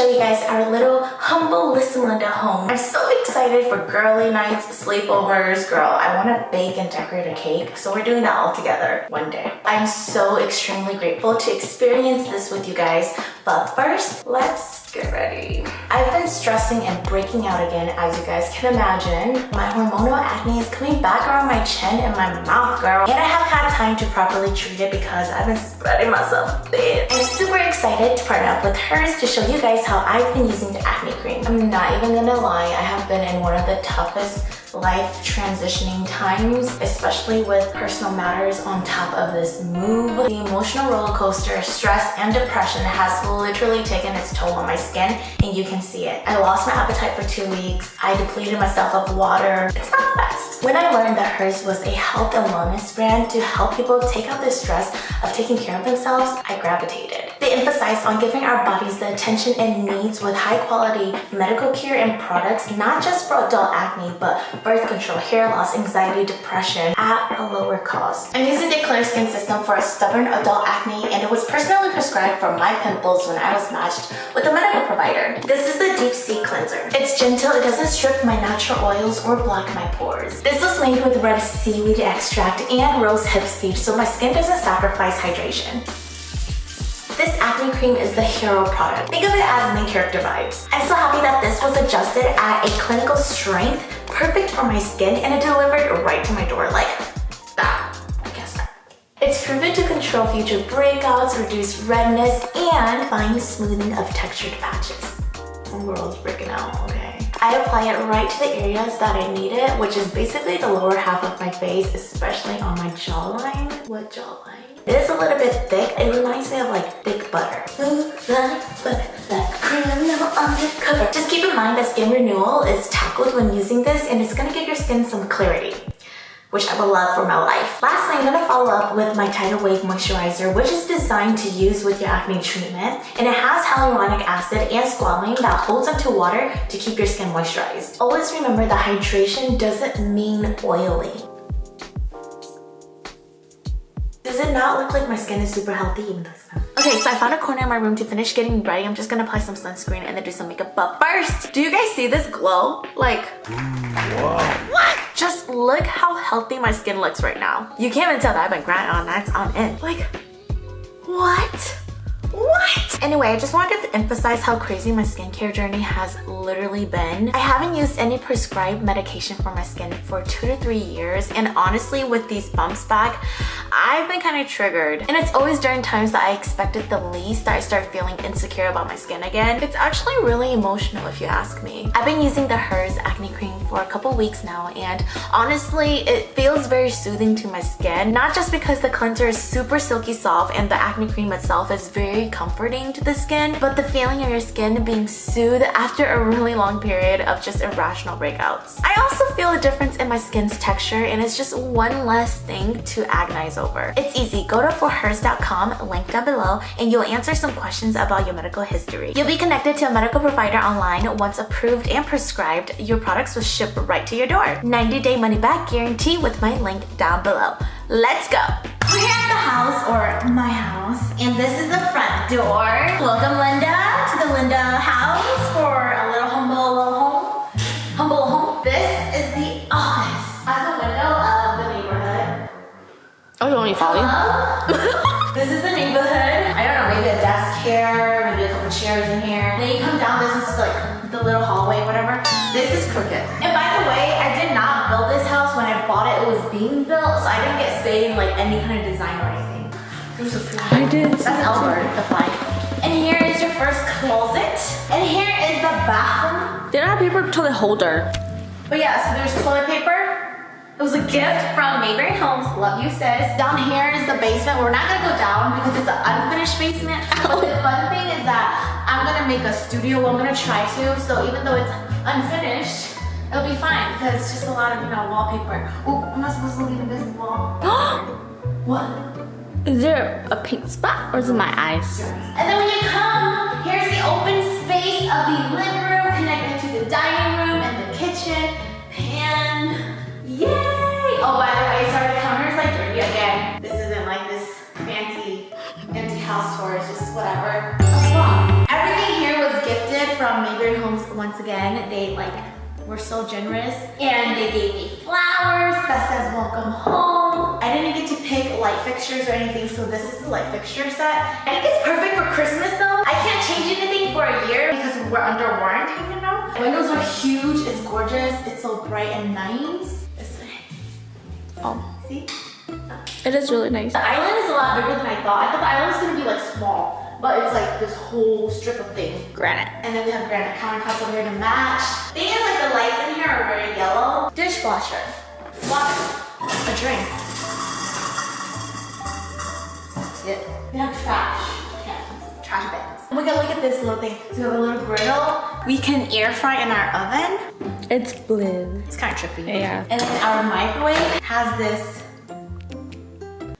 show you guys our little humble Lisa Linda home. I'm so excited for girly nights, sleepovers. Girl, I want to bake and decorate a cake, so we're doing that all together one day. I'm so extremely grateful to experience this with you guys, but first, let's get ready. I've been stressing and breaking out again, as you guys can imagine. My hormonal acne is coming back around my chin and my mouth, girl. And I haven't had time to properly treat it because I've been spreading myself thin. I'm super excited to partner up with hers to show you guys how I've been using the acne cream. I'm not even gonna lie, I have been in one of the toughest life transitioning times, especially with personal matters on top of this move. The emotional roller coaster, stress, and depression has literally taken its toll on my skin, and you can see it. I lost my appetite for 2 weeks. I depleted myself of water. It's not the best. When I learned that hers was a health and wellness brand to help people take out the stress of taking care of themselves, I gravitated. They emphasize on giving our bodies the attention it needs with high quality medical care and products, not just for adult acne, but birth control, hair loss, anxiety, depression at a lower cost. I'm using the Clear Skin System for a stubborn adult acne, and it was personally prescribed for my pimples when I was matched with a medical provider. This is the Deep Sea Cleanser. It's gentle, it doesn't strip my natural oils or block my pores. This was made with red seaweed extract and rose hip seed, so my skin doesn't sacrifice hydration. This acne cream is the hero product. Think of it as main character vibes. I'm so happy that this was adjusted at a clinical strength, perfect for my skin, and it delivered right to my door like that. I guess that. It's proven to control future breakouts, reduce redness, and fine smoothing of textured patches. My world's breaking out, okay? I apply it right to the areas that I need it, which is basically the lower half of my face, especially on my jawline. What jawline? It is a little bit thick. It reminds me of like thick butter. Just keep in mind that skin renewal is tackled when using this, and it's gonna give your skin some clarity, which I will love for my life. Lastly, I'm gonna follow up with my Tidal Wave Moisturizer, which is designed to use with your acne treatment, and it has hyaluronic acid and squalane that holds onto water to keep your skin moisturized. Always remember that hydration doesn't mean oily. Does it not look like my skin is super healthy even though it's not? Okay, so I found a corner in my room to finish getting ready. I'm just gonna apply some sunscreen and then do some makeup. But first, do you guys see this glow? Like, whoa. What? Just look how healthy my skin looks right now. You can't even tell that I've been grinding on nights on end. Like, what? What? Anyway, I just wanted to emphasize how crazy my skincare journey has literally been. I haven't used any prescribed medication for my skin for 2 to 3 years, and honestly, with these bumps back, I've been kind of triggered. And it's always during times that I expected the least that I start feeling insecure about my skin again. It's actually really emotional if you ask me. I've been using the Hers acne cream for a couple weeks now, and honestly, it feels very soothing to my skin. Not just because the cleanser is super silky soft and the acne cream itself is very comforting to the skin, but the feeling of your skin being soothed after a really long period of just irrational breakouts. I also feel a difference in my skin's texture, and it's just one less thing to agonize over. It's easy. Go to forhers.com, link down below, and you'll answer some questions about your medical history. You'll be connected to a medical provider online. Once approved and prescribed, your products will ship right to your door. 90-day money-back guarantee with my link down below. Let's go! We're here at the house, or my house, and this is the front door. Welcome, Linda, to the Linda house for a little humble home. Humble home. This is the office. As a window of the neighborhood. Oh, you want me to follow you? This is the neighborhood. I don't know, maybe a desk here, maybe a couple chairs in here. Then you come down, this is like the little hallway, whatever. This is crooked. And by the way, I did not build this house. When I bought it, it was being built, so I didn't get say in like any kind of design or anything. There's a flag. I did. That's Albert, the flag. And here is your first closet. And here is the bathroom. They don't have paper toilet holder. But yeah, so there's toilet paper. It was a gift from Mayberry Homes. Love you, sis. Down here is the basement. We're not gonna go down because it's an unfinished basement. But the fun thing is that I'm gonna make a studio. I'm gonna try to. So even though it's unfinished, it'll be fine because it's just a lot of, wallpaper. Oh, I'm not supposed to leave this wall. What? Is there a pink spot or is it my eyes? And then when you come, here's the open space of the living room connected to the dining room and the kitchen. Pan. Yay! Oh, by the way, sorry, the counter is like dirty again. This isn't like this fancy empty house tour. It's just whatever. Everything here was gifted once again, they like were so generous and they gave me flowers that says welcome home. I didn't get to pick light fixtures or anything, so this is the light fixture set. I think it's perfect for Christmas though. I can't change anything for a year because we're under warranty, you know? The windows are huge, it's gorgeous, it's so bright and nice. Oh, See? it is really nice. The island is a lot bigger than I thought. I thought the island was gonna be like small, but it's like this whole strip of thing. Granite. And then we have granite countertops over here to match. Thing is, like the lights in here are very yellow. Dishwasher, water, a drink. Yep. We have trash cans, trash bins. Oh my god, look at this little thing. So we have a little griddle. We can air fry in our oven. It's blue. It's kind of trippy. Yeah. And then our microwave has this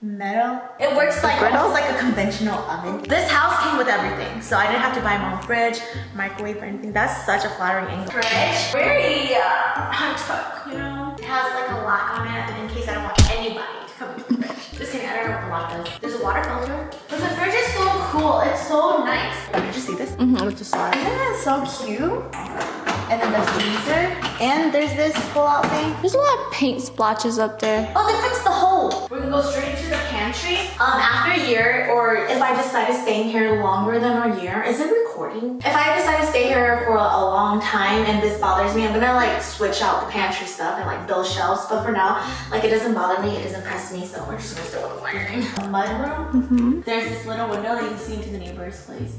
metal. It works like almost like a conventional oven. This house came with everything, so I didn't have to buy my own fridge, microwave, or anything. That's such a flattering angle. Fridge, very untucked, you know. It has like a lock on it in case I don't want anybody to come into the fridge. Just kidding, I don't know what the lock does. There's a water filter. But the fridge is so cool. It's so nice. Oh, did you see this? Mm-hmm, it's a slide. Isn't that so cute? And then the freezer. And there's this pull-out thing. There's a lot of paint splotches up there. Oh, they fixed the hole. We're gonna go straight to the pantry. After a year, or if I decide to stay here longer than a year, is it recording? If I decide to stay here for a long time and this bothers me, I'm gonna like switch out the pantry stuff and like build shelves. But for now, like it doesn't bother me, it doesn't press me, so we're just gonna still with the wiring. A mud room. There's this little window that you can see into the neighbor's place.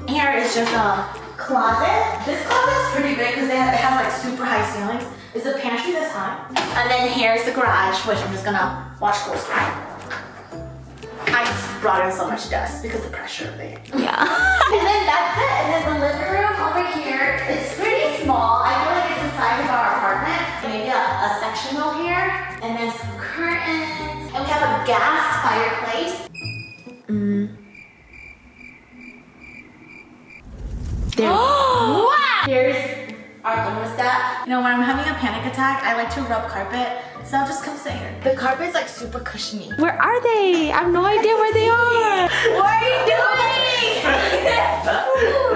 Here is just a closet. This closet is pretty big because it has like super high ceilings. Is the pantry this high? And then here's the garage, which I'm just gonna watch closely. I just brought in so much dust because of the pressure of it. Yeah. And then that's it. And then the living room over here, it's pretty small. I feel like it's the size of our apartment. Maybe a sectional here. And then some curtains. And we have a gas fireplace. There. Wow! Here's our thermostat. You know, when I'm having a panic attack, I like to rub carpet. So I'll just come sit here. The carpet's like super cushiony. Where are they? I have no idea where they are. What are you doing?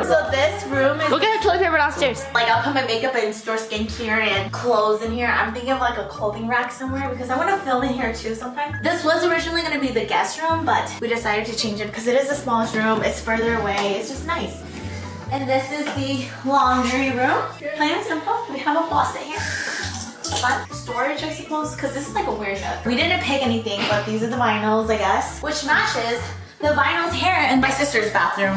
So this room is... Go get her toilet paper downstairs. Like I'll put my makeup and store skincare and clothes in here. I'm thinking of like a clothing rack somewhere because I want to film in here too sometime. This was originally going to be the guest room, but we decided to change it because it is the smallest room. It's further away. It's just nice. And this is the laundry room. Plain and simple. We have a faucet here. Fun storage, I suppose, because this is like a weird nook. We didn't pick anything, but these are the vinyls, I guess, which matches the vinyls here in my sister's bathroom.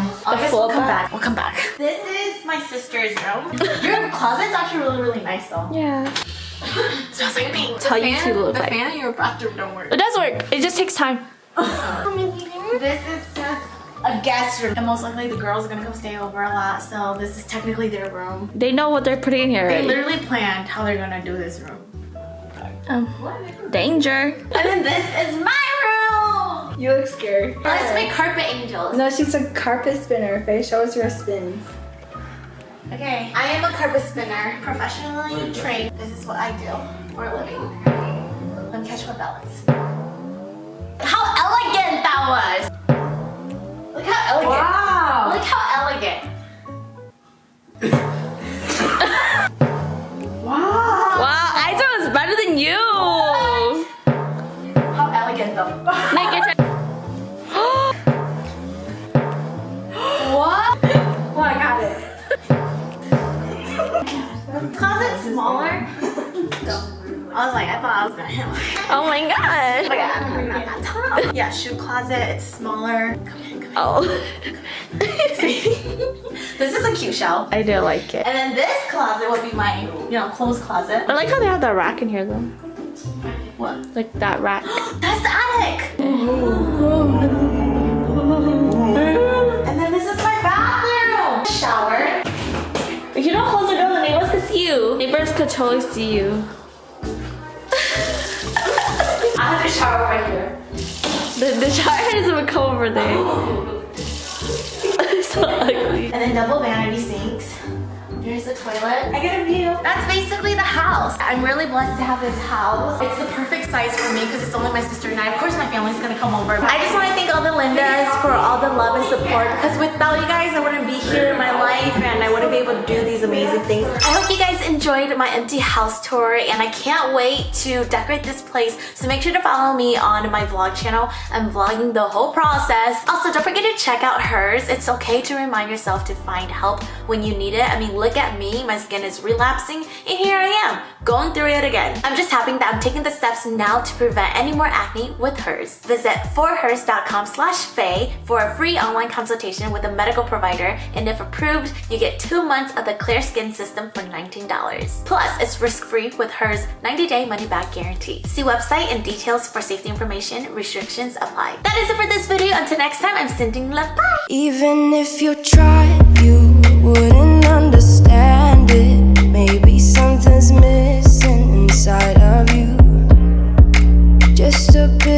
We'll come back. We'll come back. This is my sister's room. Your closet's actually really, really nice, though. Yeah. Smells like me. That's how YouTube look The like. fan in your bathroom don't work. It does work. It just takes time. This is just a guest room. And most likely the girls are gonna come stay over a lot, so this is technically their room. They know what they're putting in here They already. literally planned how they're gonna do this room. Danger. And then this is my room! You look scared. Let's make carpet angels. No, she's a carpet spinner. Faye, show us your spins. Okay, I am a carpet spinner, professionally trained. This is what I do for a living. Let me catch my balance. How elegant that was! Look how elegant. Wow. Look how elegant. Wow. Wow, I thought it was better than you. How elegant though. Like you're What? Oh, I got it. Closet smaller. I was like, I thought I was gonna hit my Oh my god. Oh my god, I'm not that tall. Yeah, shoe closet, it's smaller. Come in, come in. Oh. This is a cute shelf. I do like it. And then this closet would be my, clothes closet. I like how they have that rack in here though. What? Like that rack. That's the attic! And then this is my bathroom! Shower. If you don't close the door, the neighbors can see you. Neighbors could totally see you. I have a shower right here. The shower doesn't even come over there. It's so ugly. And then double vanity sinks. Here's the toilet. I get a view. That's basically the house. I'm really blessed to have this house. It's the perfect size for me because it's only my sister and I. Of course, my family's gonna come over. I just want to thank all the Lindas for all the love and support, because without you guys I wouldn't be here in my life and I wouldn't be able to do these amazing things. I hope you guys enjoyed my empty house tour and I can't wait to decorate this place, so make sure to follow me on my vlog channel. I'm vlogging the whole process. Also, don't forget to check out hers. It's okay to remind yourself to find help when you need it. I mean, look at me, my skin is relapsing and here I am going through it again. I'm just happy that I'm taking the steps now to prevent any more acne with hers. Visit forhers.com/fei for a free online consultation with a medical provider, and if approved, you get 2 months of the Clear Skin System for $19. Plus, it's risk-free with hers 90-day money-back guarantee. See website and details for safety information. Restrictions apply. That is it for this video. Until next time, I'm sending love. Bye! Even if you tried, you wouldn't understand it. Maybe something's missing inside of you. Just a bit.